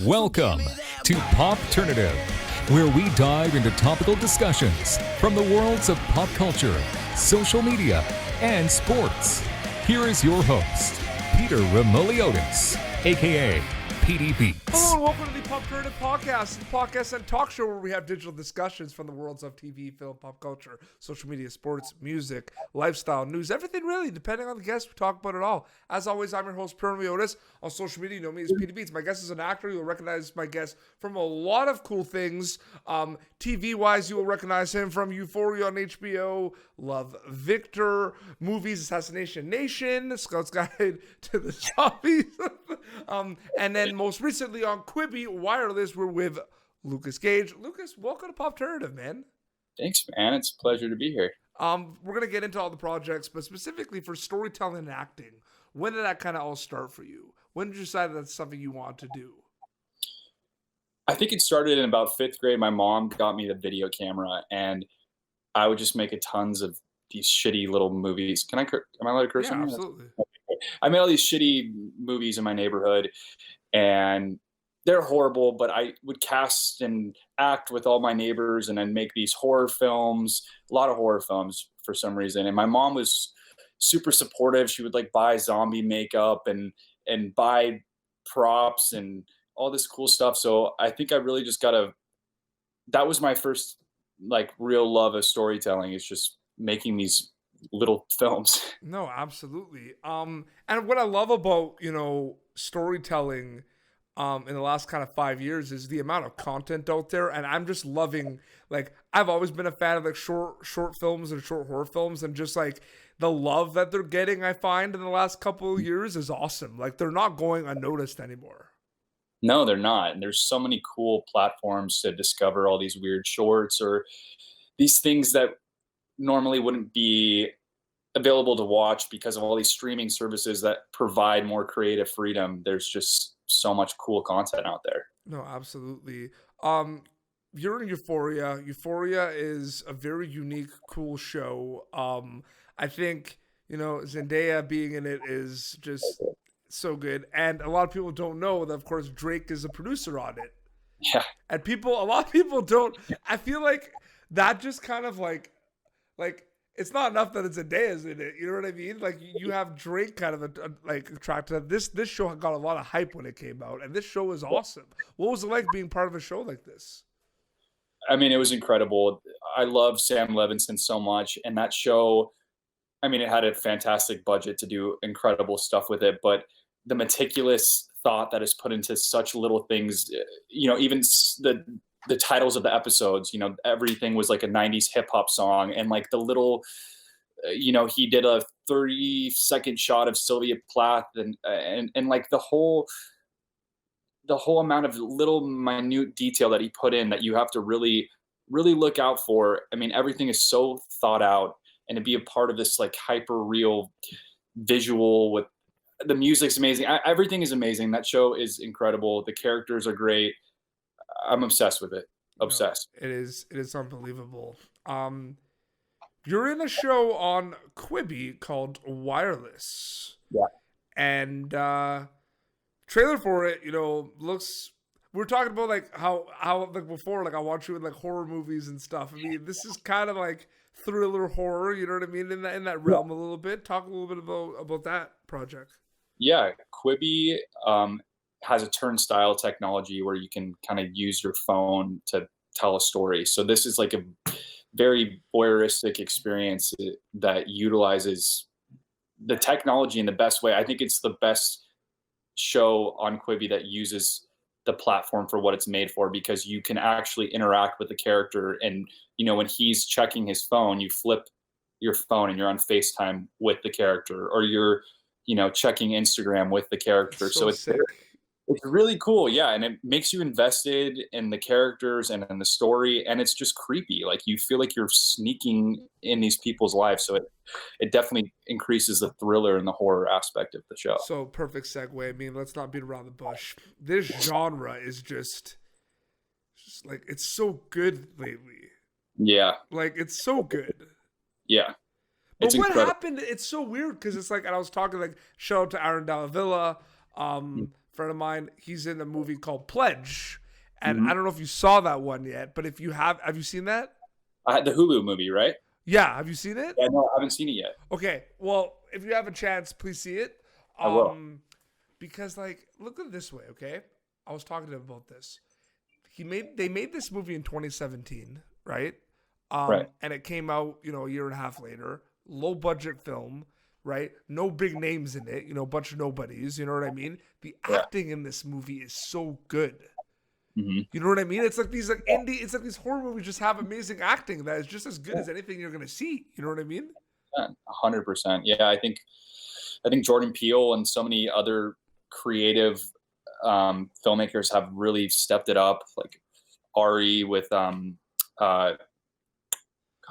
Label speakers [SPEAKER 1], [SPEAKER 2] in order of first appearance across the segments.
[SPEAKER 1] Welcome to Popternative, where we dive into topical discussions from the worlds of pop culture, social media, and sports. Here is your host, Peter Remoliotis, aka PD Beats.
[SPEAKER 2] Hello and welcome to the Popternative Podcast, the podcast and talk show where we have digital discussions from the worlds of TV, film, pop culture, social media, sports, music, lifestyle, news, everything really, depending on the guest, we talk about it all. As always, I'm your host, Peter Remoliotis. On social media, you know me as PD Beats. My guest is an actor. You'll recognize my guest from a lot of cool things. TV-wise, you will recognize him from Euphoria on HBO, Love, Victor, movies, Assassination Nation, Scout's Guide to the Zombies, and then most recently on Quibi Wireless, we're with Lukas Gage. Lukas, welcome to Popternative, man.
[SPEAKER 3] Thanks, man. It's a pleasure to be here.
[SPEAKER 2] We're going to get into all the projects, but specifically for storytelling and acting, when did that kind of all start for you? When did you decide that's something you want to do?
[SPEAKER 3] I think it started in about fifth grade. My mom got me the video camera, and I would just make tons of these shitty little movies. Am I allowed to curse?
[SPEAKER 2] Yeah, absolutely.
[SPEAKER 3] I made all these shitty movies in my neighborhood, and they're horrible, but I would cast and act with all my neighbors and then make these horror films, a lot of horror films for some reason. And my mom was super supportive. She would like buy zombie makeup and buy props and all this cool stuff. So I think I really just that was my first like real love of storytelling, is just making these little films.
[SPEAKER 2] No, absolutely. And what I love about, storytelling in the last kind of 5 years is the amount of content out there. And I'm just loving, like, I've always been a fan of like short films and short horror films, and just like the love that they're getting, I find in the last couple of years is awesome. Like, they're not going unnoticed anymore.
[SPEAKER 3] No, they're not. And there's so many cool platforms to discover all these weird shorts or these things that normally wouldn't be available to watch because of all these streaming services that provide more creative freedom. There's just so much cool content out there.
[SPEAKER 2] No, absolutely. You're in Euphoria. Euphoria is a very unique, cool show. I think, Zendaya being in it is just so good. And a lot of people don't know that, of course, Drake is a producer on it.
[SPEAKER 3] Yeah.
[SPEAKER 2] And a lot of people don't. I feel like that just kind of like it's not enough that it's Zendaya's in it. You know what I mean? Like, you have Drake kind of attracted. This show got a lot of hype when it came out, and this show is awesome. What was it like being part of a show like this?
[SPEAKER 3] I mean, it was incredible. I love Sam Levinson so much, and that show, I mean, it had a fantastic budget to do incredible stuff with it, but the meticulous thought that is put into such little things, even the titles of the episodes, everything was like a 90s hip hop song, and like the little, he did a 30-second shot of Sylvia Plath and like the whole amount of little minute detail that he put in that you have to really, really look out for. I mean, everything is so thought out, and to be a part of this like hyper real visual with the music's amazing. Everything is amazing. That show is incredible. The characters are great. I'm obsessed with it. Obsessed.
[SPEAKER 2] No, it is unbelievable. You're in a show on Quibi called Wireless.
[SPEAKER 3] Yeah.
[SPEAKER 2] And trailer for it, looks. We were talking about like how like before, like I watch you in like horror movies and stuff. I mean, this is kind of like thriller horror. You know what I mean? In that realm a little bit. Talk a little bit about that project.
[SPEAKER 3] Yeah, Quibi has a turnstile technology where you can kind of use your phone to tell a story. So this is like a very voyeuristic experience that utilizes the technology in the best way. I think it's the best show on Quibi that uses the platform for what it's made for, because you can actually interact with the character. And, when he's checking his phone, you flip your phone and you're on FaceTime with the character, or you're, checking Instagram with the character. So it's really cool. Yeah. And it makes you invested in the characters and in the story. And it's just creepy. Like, you feel like you're sneaking in these people's lives. So it definitely increases the thriller and the horror aspect of the show.
[SPEAKER 2] So perfect segue. I mean, let's not beat around the bush. This genre is just like, it's so good lately.
[SPEAKER 3] Yeah.
[SPEAKER 2] Like, it's so good.
[SPEAKER 3] Yeah.
[SPEAKER 2] But what happened? It's so weird because it's like, and I was talking like, shout out to Aaron Dalla Villa friend of mine, he's in a movie called Pledge. And
[SPEAKER 3] Mhm.
[SPEAKER 2] I don't know if you saw that one yet, but if you have you seen that?
[SPEAKER 3] The Hulu movie, right?
[SPEAKER 2] Yeah, have you seen it?
[SPEAKER 3] Yeah, no, I haven't seen it yet.
[SPEAKER 2] Okay, well, if you have a chance, please see it.
[SPEAKER 3] I will.
[SPEAKER 2] Because like, look at it this way, okay? I was talking to him about this. They made this movie in 2017, right?
[SPEAKER 3] Right.
[SPEAKER 2] And it came out, a year and a half later. Low budget film, right? No big names in it, a bunch of nobodies. You know what I mean? The
[SPEAKER 3] Yeah.
[SPEAKER 2] acting in this movie is so good.
[SPEAKER 3] Hmm.
[SPEAKER 2] You know what I mean? It's like these it's like these horror movies just have amazing acting that is just as good as anything you're gonna see. You know what I mean?
[SPEAKER 3] 100%. Yeah, I think Jordan Peele and so many other creative filmmakers have really stepped it up. Like Ari with God,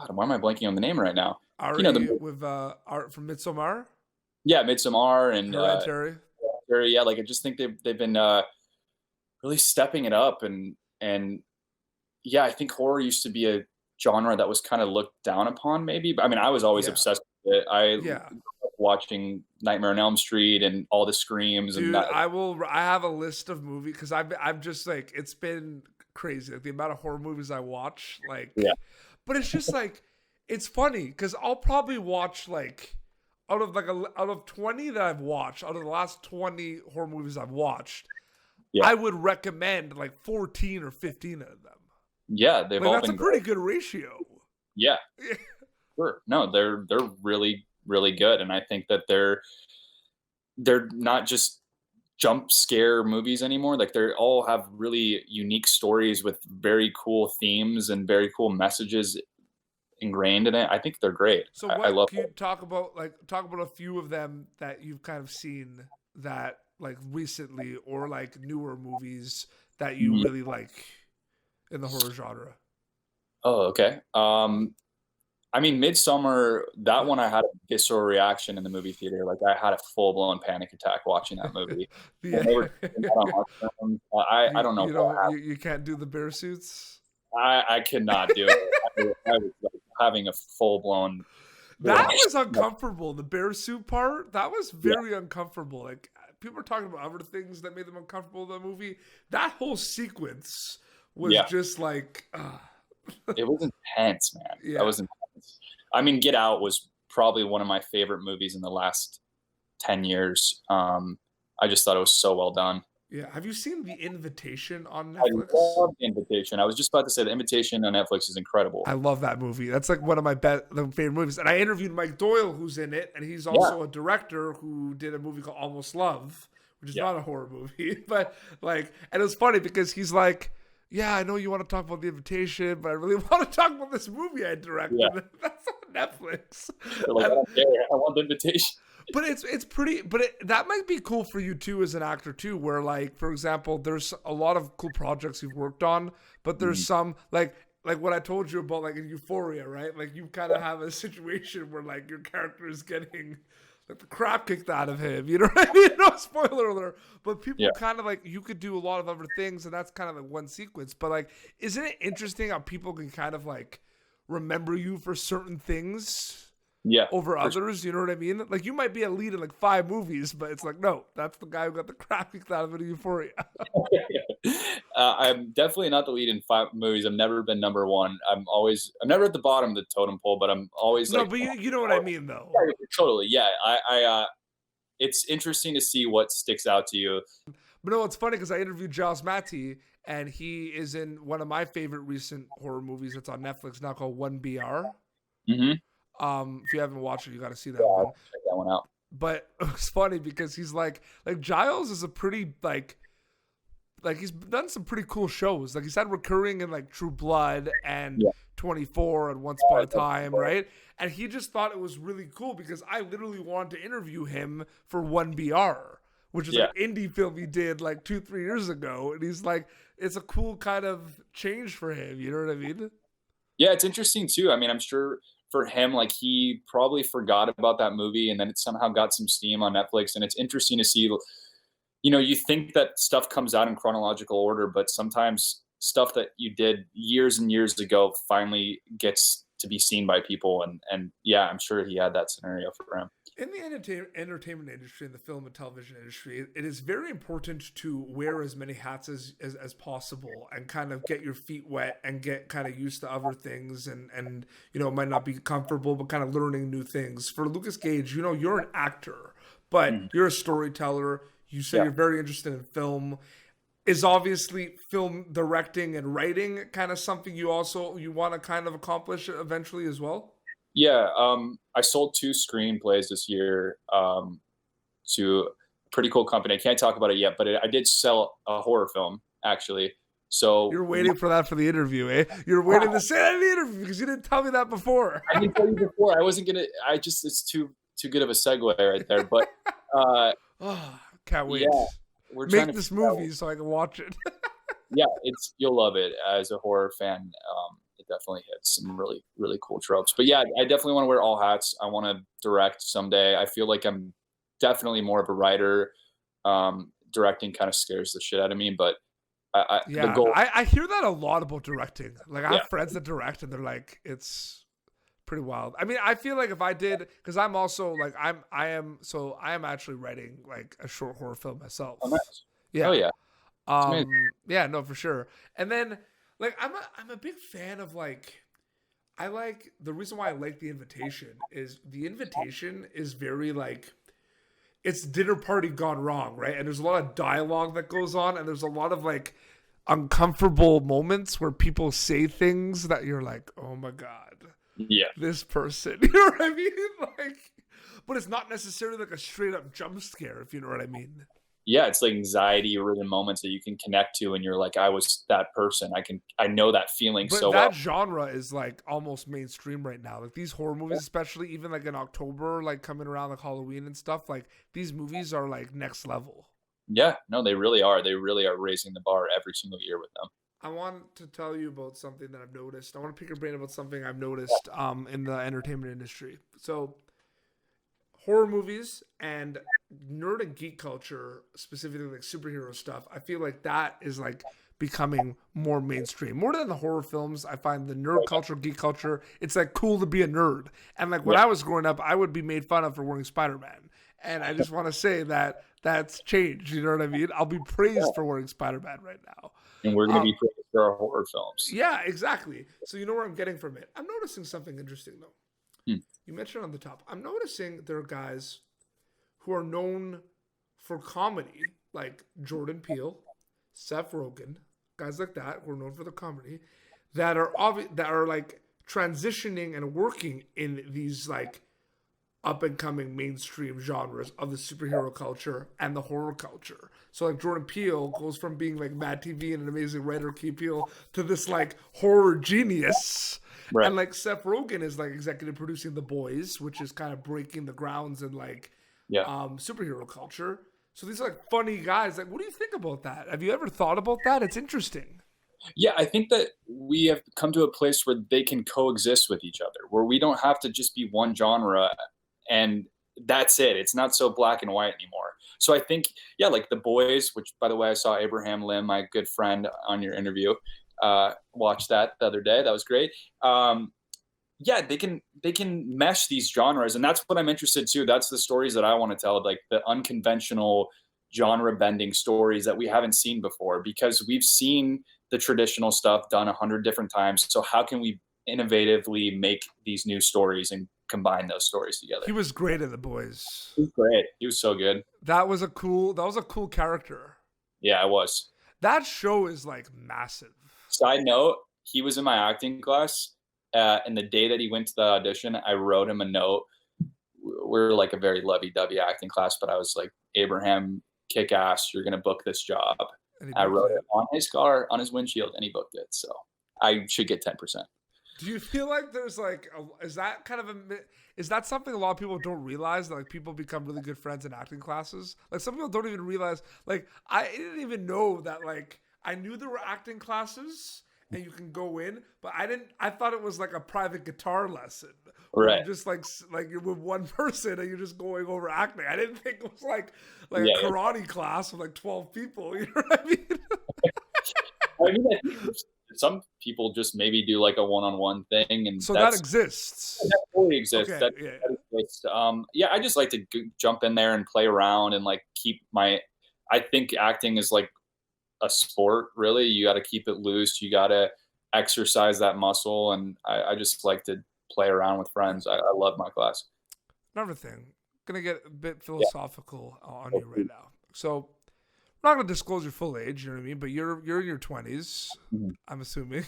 [SPEAKER 3] why am I blanking on the name right now?
[SPEAKER 2] Ari with Art from Midsommar,
[SPEAKER 3] Midsommar and
[SPEAKER 2] Hereditary.
[SPEAKER 3] yeah, like I just think they've been really stepping it up, and yeah, I think horror used to be a genre that was kind of looked down upon, maybe. But I mean, I was always
[SPEAKER 2] Yeah.
[SPEAKER 3] obsessed with it. I
[SPEAKER 2] Yeah.
[SPEAKER 3] grew up watching Nightmare on Elm Street and all the screams and
[SPEAKER 2] Dude,
[SPEAKER 3] that.
[SPEAKER 2] I have a list of movies because I'm just like, it's been crazy, like the amount of horror movies I watch, like.
[SPEAKER 3] Yeah.
[SPEAKER 2] But it's just like, it's funny because I'll probably watch like out of 20 that I've watched, out of the last 20 horror movies I've watched,
[SPEAKER 3] Yeah.
[SPEAKER 2] I would recommend like 14 or 15 of them.
[SPEAKER 3] Yeah, they've
[SPEAKER 2] Like
[SPEAKER 3] all
[SPEAKER 2] that's a
[SPEAKER 3] been
[SPEAKER 2] pretty
[SPEAKER 3] great.
[SPEAKER 2] good ratio.
[SPEAKER 3] Yeah, sure. No, they're really really good, and I think that they're not just jump scare movies anymore. Like they all have really unique stories with very cool themes and very cool messages ingrained in it. I think they're great.
[SPEAKER 2] So
[SPEAKER 3] I
[SPEAKER 2] what
[SPEAKER 3] love
[SPEAKER 2] can you
[SPEAKER 3] it.
[SPEAKER 2] talk about? Like talk about a few of them that you've kind of seen that like recently or like newer movies that you
[SPEAKER 3] Mhm.
[SPEAKER 2] really like in the horror genre.
[SPEAKER 3] Oh, okay. I mean, Midsummer, that one I had a visceral reaction in the movie theater. Like I had a full blown panic attack watching that movie. When they were doing that on our terms, I don't know what happened.
[SPEAKER 2] You can't do the bear suits.
[SPEAKER 3] I could not do it. I was like having a full blown.
[SPEAKER 2] That was uncomfortable. The bear suit part, that was
[SPEAKER 3] Yeah.
[SPEAKER 2] very uncomfortable. Like people are talking about other things that made them uncomfortable in the movie. That whole sequence was
[SPEAKER 3] Yeah.
[SPEAKER 2] just like,
[SPEAKER 3] It was intense, man.
[SPEAKER 2] Yeah.
[SPEAKER 3] That was intense. I mean, Get Out was probably one of my favorite movies in the last 10 years. I just thought it was so well done.
[SPEAKER 2] yeah. Have you seen The Invitation on
[SPEAKER 3] I
[SPEAKER 2] Netflix?
[SPEAKER 3] love The Invitation. I was just about to say The Invitation on Netflix is incredible.
[SPEAKER 2] I love that movie. That's like one of my favorite movies. And I interviewed Mike Doyle, who's in it, and he's also a director who did a movie called Almost Love, which is not a horror movie, but like, and it was funny because he's like, yeah, I know you want to talk about The Invitation, but I really want to talk about this movie I directed.
[SPEAKER 3] Yeah.
[SPEAKER 2] That's on Netflix.
[SPEAKER 3] They're like, I don't care. I want The Invitation.
[SPEAKER 2] But it's pretty. But that might be cool for you too as an actor too, where like for example, there's a lot of cool projects you've worked on, but there's some like what I told you about like in Euphoria, right? Like you kind of have a situation where like your character is getting like the crap kicked out of him. You know what I mean? No spoiler alert. But people kind of like you could do a lot of other things, and that's kind of like one sequence. But like, isn't it interesting how people can kind of like remember you for certain things?
[SPEAKER 3] Yeah.
[SPEAKER 2] Over others, you know what I mean? Like you might be a lead in like 5 movies, but it's like no, that's the guy who got the crap kicked out of it in Euphoria.
[SPEAKER 3] I'm definitely not the lead in 5 movies. I've never been number one. I'm never at the bottom of the totem pole, but I'm always
[SPEAKER 2] No,
[SPEAKER 3] like.
[SPEAKER 2] but you know what I mean though.
[SPEAKER 3] Yeah, totally. Yeah. It's interesting to see what sticks out to you.
[SPEAKER 2] But no, it's funny because I interviewed Giles Matty, and he is in one of my favorite recent horror movies that's on Netflix now called 1BR.
[SPEAKER 3] Mm-hmm.
[SPEAKER 2] If you haven't watched it, you got to see that one.
[SPEAKER 3] Check that one out.
[SPEAKER 2] But it's funny because he's like Giles is a pretty like he's done some pretty cool shows. Like he's had recurring in like True Blood and 24 and Once Upon a Time, right? And he just thought it was really cool because I literally wanted to interview him for 1BR, which is an indie film he did like 2-3 years ago. And he's like, it's a cool kind of change for him. You know what I mean?
[SPEAKER 3] Yeah, it's interesting too. I mean, I'm sure for him, like he probably forgot about that movie and then it somehow got some steam on Netflix. And it's interesting to see, you think that stuff comes out in chronological order, but sometimes stuff that you did years and years ago finally gets to be seen by people. And yeah, I'm sure he had that scenario for him.
[SPEAKER 2] In the entertainment industry, in the film and television industry, it is very important to wear as many hats as possible and kind of get your feet wet and get kind of used to other things and you know, it might not be comfortable, but kind of learning new things. For Lucas Gage, you know, you're an actor, but you're a storyteller. You say you're very interested in film. Is obviously film directing and writing kind of something you want to kind of accomplish eventually as well?
[SPEAKER 3] Yeah, I sold 2 screenplays this year to a pretty cool company. I can't talk about it yet, but I did sell a horror film actually. So
[SPEAKER 2] you're waiting for that for the interview, eh? You're waiting to say that in the interview because you didn't tell me that before.
[SPEAKER 3] I didn't tell you before. I wasn't gonna. It's too good of a segue right there. But
[SPEAKER 2] can't wait.
[SPEAKER 3] Yeah, we're trying
[SPEAKER 2] make this movie so I can watch it.
[SPEAKER 3] Yeah, you'll love it as a horror fan. It definitely hits some really, really cool tropes. But yeah, I definitely want to wear all hats. I want to direct someday. I feel like I'm definitely more of a writer. Directing kind of scares the shit out of me, but the goal.
[SPEAKER 2] I hear that a lot about directing. Like I have friends that direct, and they're like, it's pretty wild. I mean, I feel like if I did, because I'm also like I am actually writing like a short horror film myself.
[SPEAKER 3] Oh, nice.
[SPEAKER 2] Yeah.
[SPEAKER 3] Oh yeah.
[SPEAKER 2] Yeah, no, for sure. And then like I'm a big fan of like I like the reason why I like The Invitation is very like it's dinner party gone wrong, right? And there's a lot of dialogue that goes on, and there's a lot of like uncomfortable moments where people say things that you're like, oh my God.
[SPEAKER 3] Yeah.
[SPEAKER 2] This person. You know what I mean? Like, but it's not necessarily like a straight up jump scare, if you know what I mean.
[SPEAKER 3] Yeah, it's like anxiety-ridden moments that you can connect to, and you're like, I was that person. I know that feeling so well.
[SPEAKER 2] That genre is like almost mainstream right now. Like these horror movies, especially even like in October, like coming around like Halloween and stuff. Like these movies are like next level.
[SPEAKER 3] Yeah, no, they really are. They really are raising the bar every single year with them.
[SPEAKER 2] I want to tell you about something that I've noticed. I want to pick your brain about something I've noticed in the entertainment industry. So horror movies and nerd and geek culture, specifically like superhero stuff, I feel like that is like becoming more mainstream. More than the horror films, I find the nerd culture, geek culture, it's like cool to be a nerd. And like when I was growing up, I would be made fun of for wearing Spider-Man. And I just want to say that that's changed. You know what I mean? I'll be praised for wearing Spider-Man right now.
[SPEAKER 3] And we're going to be praised for our horror films.
[SPEAKER 2] Yeah, exactly. So you know where I'm getting from it. I'm noticing something interesting though. You mentioned on the top. I'm noticing there are guys who are known for comedy, like Jordan Peele, Seth Rogen, guys like that who are known for the comedy, that are like transitioning and working in these like up and coming mainstream genres of the superhero culture and the horror culture. So like Jordan Peele goes from being like Mad TV and an amazing writer, Key Peele, to this like horror genius. Right. And like Seth Rogen is like executive producing The Boys, which is kind of breaking the grounds in like superhero culture. So these are like funny guys. Like, what do you think about that? Have you ever thought about that? It's interesting.
[SPEAKER 3] Yeah, I think that we have come to a place where they can coexist with each other, where we don't have to just be one genre and that's it. It's not so black and white anymore. So I think, yeah, like The Boys, which by the way, I saw Abraham Lim, my good friend, on your interview. Watched that the other day. That was great. Yeah, they can mesh these genres, and that's what I'm interested too. That's the stories that I want to tell, like the unconventional genre bending stories that we haven't seen before, because we've seen the traditional stuff done 100 different times. So how can we innovatively make these new stories and combine those stories together?
[SPEAKER 2] He was great at The Boys.
[SPEAKER 3] He was great. He was so good.
[SPEAKER 2] That was a cool character.
[SPEAKER 3] Yeah, it was.
[SPEAKER 2] That show is like massive.
[SPEAKER 3] Side note, he was in my acting class, and the day that he went to the audition, I wrote him a note. We're like a very lovey-dovey acting class, but I was like, Abraham, kick ass, you're going to book this job. I wrote it on his car, on his windshield, and he booked it. So I should get 10%.
[SPEAKER 2] Do you feel like there's like, is that something a lot of people don't realize, that like people become really good friends in acting classes? Like some people don't even realize, like I didn't even know that, like I knew there were acting classes and you can go in, but I thought it was like a private guitar lesson.
[SPEAKER 3] Right.
[SPEAKER 2] Just like you're with one person and you're just going over acting. I didn't think it was like a karate class with like 12 people. You know what I mean?
[SPEAKER 3] I mean, I think some people just maybe do like a one-on-one thing, and
[SPEAKER 2] so that exists.
[SPEAKER 3] That totally exists.
[SPEAKER 2] Okay,
[SPEAKER 3] that just, yeah, I just like to jump in there and play around and like I think acting is like a sport, really. You got to keep it loose. You got to exercise that muscle. And I just like to play around with friends. I love my class.
[SPEAKER 2] Another thing, gonna get a bit
[SPEAKER 3] Yeah.
[SPEAKER 2] philosophical on you right now. So, I'm not gonna disclose your full age, you know what I mean? But you're in your 20s,
[SPEAKER 3] Mhm.
[SPEAKER 2] I'm assuming.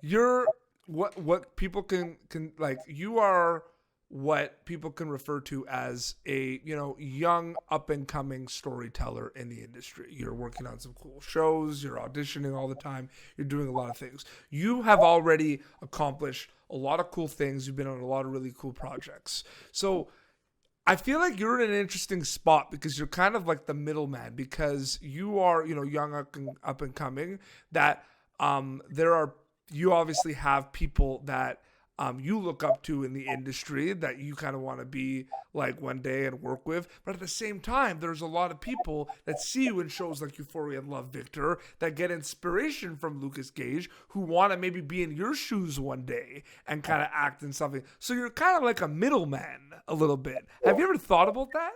[SPEAKER 2] You're what people can like. You are what people can refer to as a young up and coming storyteller in the industry. You're working on some cool shows. You're auditioning all the time. You're doing a lot of things. You have already accomplished a lot of cool things. You've been on a lot of really cool projects. So I feel like you're in an interesting spot because you're kind of like the middleman because you are, young up and coming that you obviously have people that you look up to in the industry that you kind of want to be like one day and work with. But at the same time, there's a lot of people that see you in shows like Euphoria and Love Victor that get inspiration from Lukas Gage who want to maybe be in your shoes one day and kind of act in something. So you're kind of like a middleman a little bit. Have you ever thought about that?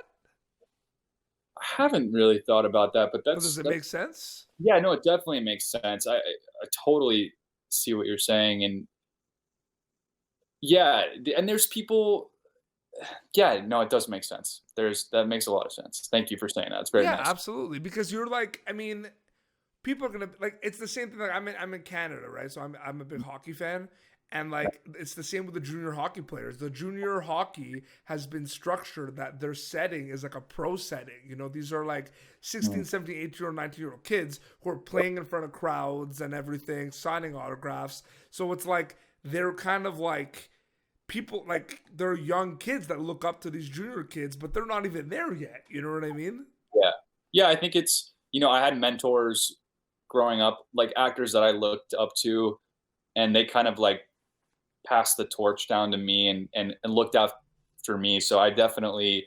[SPEAKER 3] I haven't really thought about that, but
[SPEAKER 2] But does it make sense?
[SPEAKER 3] yeah, no, it definitely makes sense. I totally see what you're saying. And yeah, and there's people, yeah, no, it does make sense. That makes a lot of sense. Thank you for saying that. It's very
[SPEAKER 2] Yeah,
[SPEAKER 3] nice.
[SPEAKER 2] absolutely. Because you're like, I mean, people are gonna like. It's the same thing. Like I'm in Canada, right? So I'm a big hockey fan, and like it's the same with the junior hockey players. The junior hockey has been structured that their setting is like a pro setting. These are like 16, 17, 18-year-old, 19-year-old kids who are playing in front of crowds and everything, signing autographs. So it's like they're kind of like people like they're young kids that look up to these junior kids, but they're not even there yet. You know what I mean?
[SPEAKER 3] Yeah. Yeah, I think it's, I had mentors growing up, like actors that I looked up to, and they kind of like passed the torch down to me and looked out for me. So I definitely,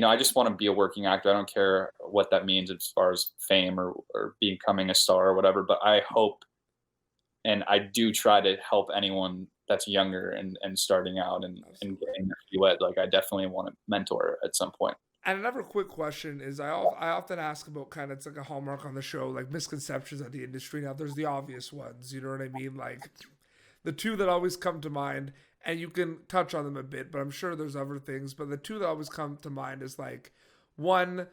[SPEAKER 3] I just want to be a working actor. I don't care what that means as far as fame or becoming a star or whatever, but I hope and I do try to help anyone that's younger and starting out and getting their feet wet. Like I definitely want to mentor at some point.
[SPEAKER 2] And another quick question is I often ask about kind of it's like a hallmark on the show, like misconceptions of the industry. Now there's the obvious ones, you know what I mean? Like the two that always come to mind, and you can touch on them a bit, but I'm sure there's other things. But the two that always come to mind is like one,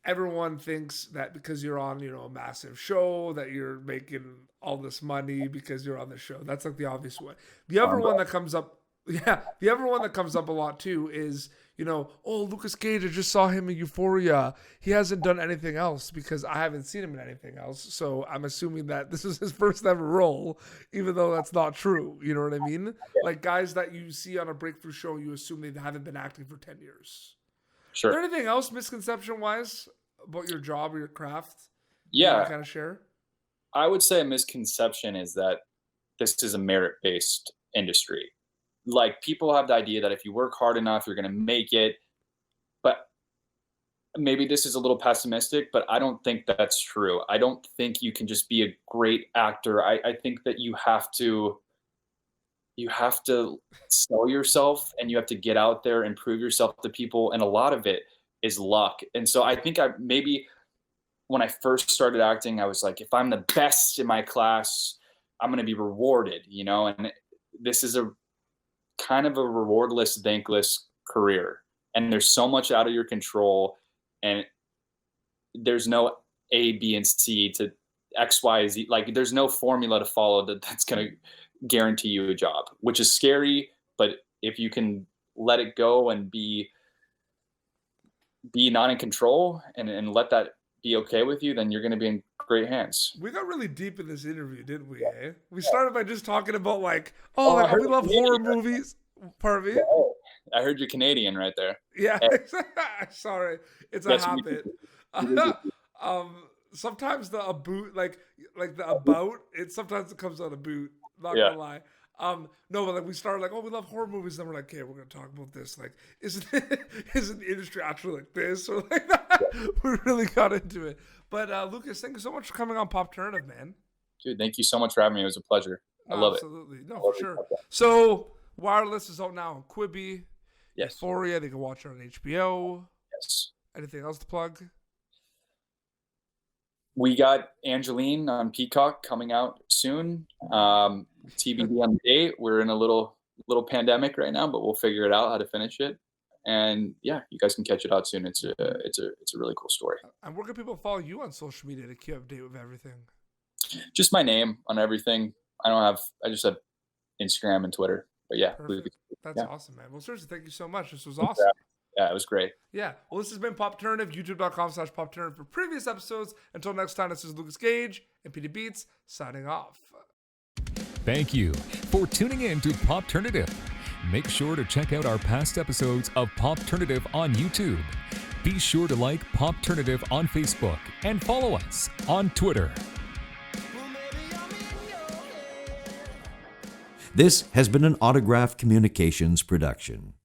[SPEAKER 2] everyone thinks that because you're on, a massive show that you're making all this money because you're on the show. That's like the obvious one. The other one that comes up, yeah, the other one that comes up a lot too is, oh, Lukas Gage, I just saw him in Euphoria. He hasn't done anything else because I haven't seen him in anything else. So I'm assuming that this is his first ever role, even though that's not true. You know what I mean? Like guys that you see on a breakthrough show, you assume they haven't been acting for 10 years.
[SPEAKER 3] Sure.
[SPEAKER 2] Is there anything else misconception wise about your job or your craft?
[SPEAKER 3] Yeah.
[SPEAKER 2] You kind of share?
[SPEAKER 3] I would say a misconception is that this is a merit-based industry. Like people have the idea that if you work hard enough, you're going to make it. But maybe this is a little pessimistic, but I don't think that's true. I don't think you can just be a great actor. I think that you have to sell yourself and you have to get out there and prove yourself to people. And a lot of it is luck. And so I think maybe when I first started acting, I was like, if I'm the best in my class, I'm going to be rewarded, and this is a kind of a rewardless, thankless career. And there's so much out of your control, and there's no A, B, and C to X, Y, Z. Like there's no formula to follow that's going to guarantee you a job, which is scary. But if you can let it go and be not in control and let that be okay with you, then you're going to be in great hands.
[SPEAKER 2] We got really deep in this interview, didn't we? Eh? We started by just talking about like, we love horror movies. Pardon me?
[SPEAKER 3] I heard you're Canadian right there.
[SPEAKER 2] Yeah, sorry, it's a habit. Sometimes the about, like the about, sometimes it comes out a boot. Not gonna lie. No, but like we started like, we love horror movies. Then we're like, okay, we're gonna talk about this. Like, isn't the industry actually like this or like that? We really got into it. But Lukas, thank you so much for coming on Popternative, man.
[SPEAKER 3] Dude, thank you so much for having me. It was a pleasure. I love it.
[SPEAKER 2] Absolutely, no, for sure. So Wireless is out now on Quibi.
[SPEAKER 3] Yes.
[SPEAKER 2] Euphoria, they can watch it on HBO.
[SPEAKER 3] Yes.
[SPEAKER 2] Anything else to plug?
[SPEAKER 3] We got Angeline on Peacock coming out soon. TBD on the date. We're in a little pandemic right now, but we'll figure it out how to finish it. And yeah, you guys can catch it out soon. It's a really cool story.
[SPEAKER 2] And where can people follow you on social media to keep up to date with everything?
[SPEAKER 3] Just my name on everything. I just have Instagram and Twitter. But yeah,
[SPEAKER 2] Perfect. That's
[SPEAKER 3] yeah.
[SPEAKER 2] awesome, man. Well, seriously, thank you so much. This was awesome.
[SPEAKER 3] Yeah, it was great.
[SPEAKER 2] Yeah. Well, this has been Popternative, youtube.com/Popternative for previous episodes. Until next time, this is Lukas Gage and Peter Beats signing off.
[SPEAKER 1] Thank you for tuning in to Popternative. Make sure to check out our past episodes of Popternative on YouTube. Be sure to like Popternative on Facebook and follow us on Twitter.
[SPEAKER 4] This has been an Autograph Communications production.